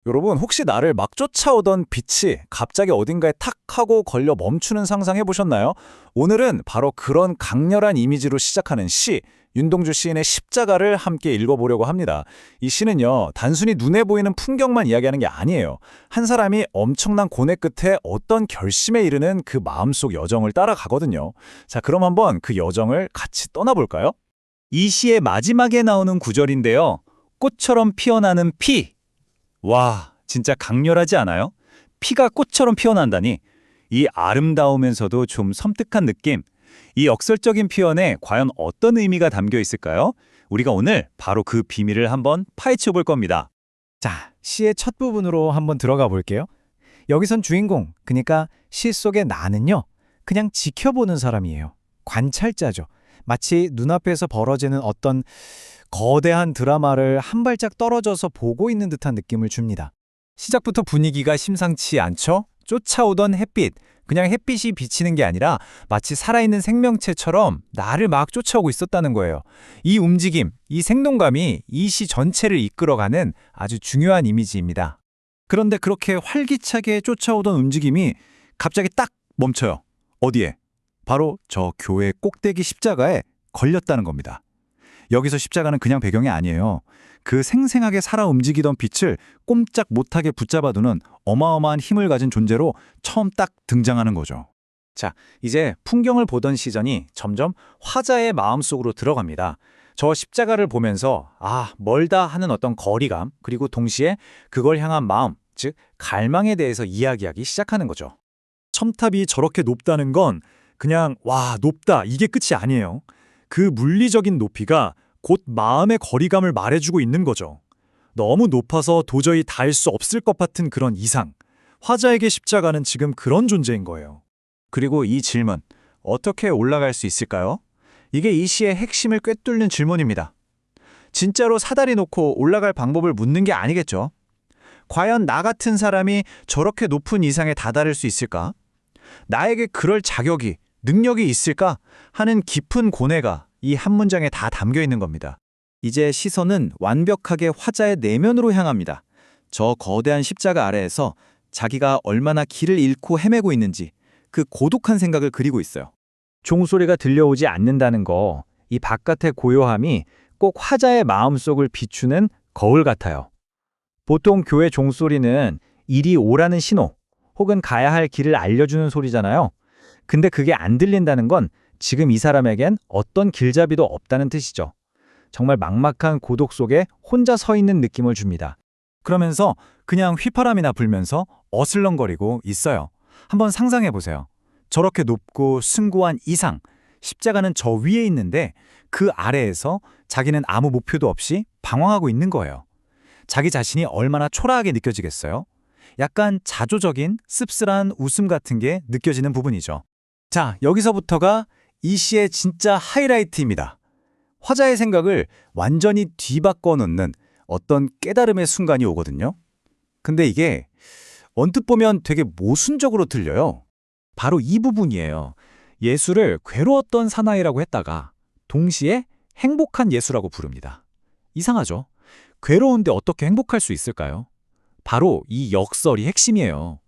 여러분, 혹시 나를 막 쫓아오던 빛이 갑자기 어딘가에 탁 하고 걸려 멈추는 상상해 보셨나요? 오늘은 바로 그런 강렬한 이미지로 시작하는 시, 윤동주 시인의 십자가를 함께 읽어보려고 합니다. 이 시는요, 단순히 눈에 보이는 풍경만 이야기하는 게 아니에요. 한 사람이 엄청난 고뇌 끝에 어떤 결심에 이르는 그 마음속 여정을 따라가거든요. 자, 그럼 한번 그 여정을 같이 떠나볼까요? 이 시의 마지막에 나오는 구절인데요. 꽃처럼 피어나는 피. 와, 진짜 강렬하지 않아요? 피가 꽃처럼 피어난다니. 이 아름다우면서도 좀 섬뜩한 느낌. 이 역설적인 표현에 과연 어떤 의미가 담겨 있을까요? 우리가 오늘 바로 그 비밀을 한번 파헤쳐 볼 겁니다. 자, 시의 첫 부분으로 한번 들어가 볼게요. 여기선 주인공, 그러니까 시 속의 나는요, 그냥 지켜보는 사람이에요. 관찰자죠. 마치 눈앞에서 벌어지는 어떤 거대한 드라마를 한 발짝 떨어져서 보고 있는 듯한 느낌을 줍니다. 시작부터 분위기가 심상치 않죠? 쫓아오던 햇빛, 그냥 햇빛이 비치는 게 아니라 마치 살아있는 생명체처럼 나를 막 쫓아오고 있었다는 거예요. 이 움직임, 이 생동감이 이 시 전체를 이끌어가는 아주 중요한 이미지입니다. 그런데 그렇게 활기차게 쫓아오던 움직임이 갑자기 딱 멈춰요. 어디에? 바로 저 교회 꼭대기 십자가에 걸렸다는 겁니다. 여기서 십자가는 그냥 배경이 아니에요. 그 생생하게 살아 움직이던 빛을 꼼짝 못하게 붙잡아두는 어마어마한 힘을 가진 존재로 처음 딱 등장하는 거죠. 자, 이제 풍경을 보던 시선이 점점 화자의 마음속으로 들어갑니다. 저 십자가를 보면서 멀다 하는 어떤 거리감, 그리고 동시에 그걸 향한 마음, 즉 갈망에 대해서 이야기하기 시작하는 거죠. 첨탑이 저렇게 높다는 건 그냥 높다 이게 끝이 아니에요. 그 물리적인 높이가 곧 마음의 거리감을 말해주고 있는 거죠. 너무 높아서 도저히 닿을 수 없을 것 같은 그런 이상. 화자에게 십자가는 지금 그런 존재인 거예요. 그리고 이 질문, 어떻게 올라갈 수 있을까요? 이게 이 시의 핵심을 꿰뚫는 질문입니다. 진짜로 사다리 놓고 올라갈 방법을 묻는 게 아니겠죠? 과연 나 같은 사람이 저렇게 높은 이상에 다다를 수 있을까? 나에게 그럴 자격이, 능력이 있을까? 하는 깊은 고뇌가 이 한 문장에 다 담겨 있는 겁니다. 이제 시선은 완벽하게 화자의 내면으로 향합니다. 저 거대한 십자가 아래에서 자기가 얼마나 길을 잃고 헤매고 있는지 그 고독한 생각을 그리고 있어요. 종소리가 들려오지 않는다는 거, 이 바깥의 고요함이 꼭 화자의 마음속을 비추는 거울 같아요. 보통 교회 종소리는 이리 오라는 신호, 혹은 가야 할 길을 알려주는 소리잖아요. 근데 그게 안 들린다는 건 지금 이 사람에겐 어떤 길잡이도 없다는 뜻이죠. 정말 막막한 고독 속에 혼자 서 있는 느낌을 줍니다. 그러면서 그냥 휘파람이나 불면서 어슬렁거리고 있어요. 한번 상상해 보세요. 저렇게 높고 숭고한 이상, 십자가는 저 위에 있는데 그 아래에서 자기는 아무 목표도 없이 방황하고 있는 거예요. 자기 자신이 얼마나 초라하게 느껴지겠어요? 약간 자조적인 씁쓸한 웃음 같은 게 느껴지는 부분이죠. 자, 여기서부터가 이 시의 진짜 하이라이트입니다. 화자의 생각을 완전히 뒤바꿔 놓는 어떤 깨달음의 순간이 오거든요. 근데 이게 언뜻 보면 되게 모순적으로 들려요. 바로 이 부분이에요. 예수를 괴로웠던 사나이라고 했다가 동시에 행복한 예수라고 부릅니다. 이상하죠? 괴로운데 어떻게 행복할 수 있을까요? 바로 이 역설이 핵심이에요.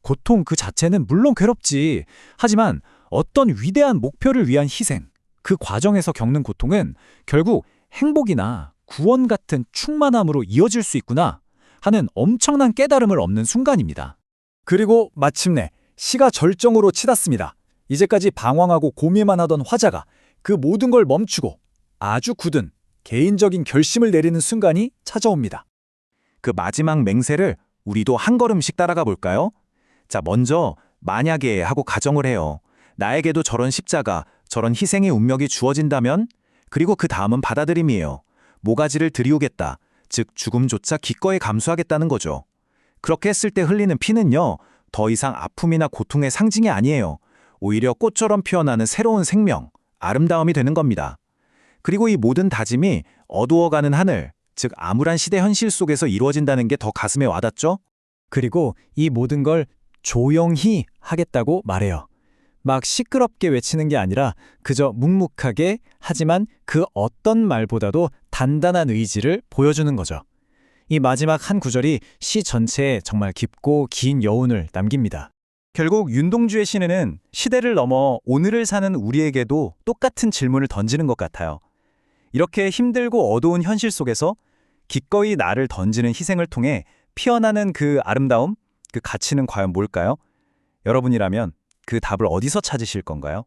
고통 그 자체는 물론 괴롭지. 하지만 어떤 위대한 목표를 위한 희생, 그 과정에서 겪는 고통은 결국 행복이나 구원 같은 충만함으로 이어질 수 있구나 하는 엄청난 깨달음을 얻는 순간입니다. 그리고 마침내 시가 절정으로 치닫습니다. 이제까지 방황하고 고민만 하던 화자가 그 모든 걸 멈추고 아주 굳은 개인적인 결심을 내리는 순간이 찾아옵니다. 그 마지막 맹세를 우리도 한 걸음씩 따라가 볼까요? 자, 먼저 만약에 하고 가정을 해요. 나에게도 저런 십자가, 저런 희생의 운명이 주어진다면? 그리고 그 다음은 받아들임이에요. 모가지를 들이우겠다. 즉 죽음조차 기꺼이 감수하겠다는 거죠. 그렇게 했을 때 흘리는 피는요, 더 이상 아픔이나 고통의 상징이 아니에요. 오히려 꽃처럼 피어나는 새로운 생명, 아름다움이 되는 겁니다. 그리고 이 모든 다짐이 어두워가는 하늘, 즉 암울한 시대 현실 속에서 이루어진다는 게 더 가슴에 와닿죠? 그리고 이 모든 걸 조용히 하겠다고 말해요. 막 시끄럽게 외치는 게 아니라 그저 묵묵하게, 하지만 그 어떤 말보다도 단단한 의지를 보여주는 거죠. 이 마지막 한 구절이 시 전체에 정말 깊고 긴 여운을 남깁니다. 결국 윤동주의 시는 시대를 넘어 오늘을 사는 우리에게도 똑같은 질문을 던지는 것 같아요. 이렇게 힘들고 어두운 현실 속에서 기꺼이 나를 던지는 희생을 통해 피어나는 그 아름다움, 그 가치는 과연 뭘까요? 여러분이라면 그 답을 어디서 찾으실 건가요?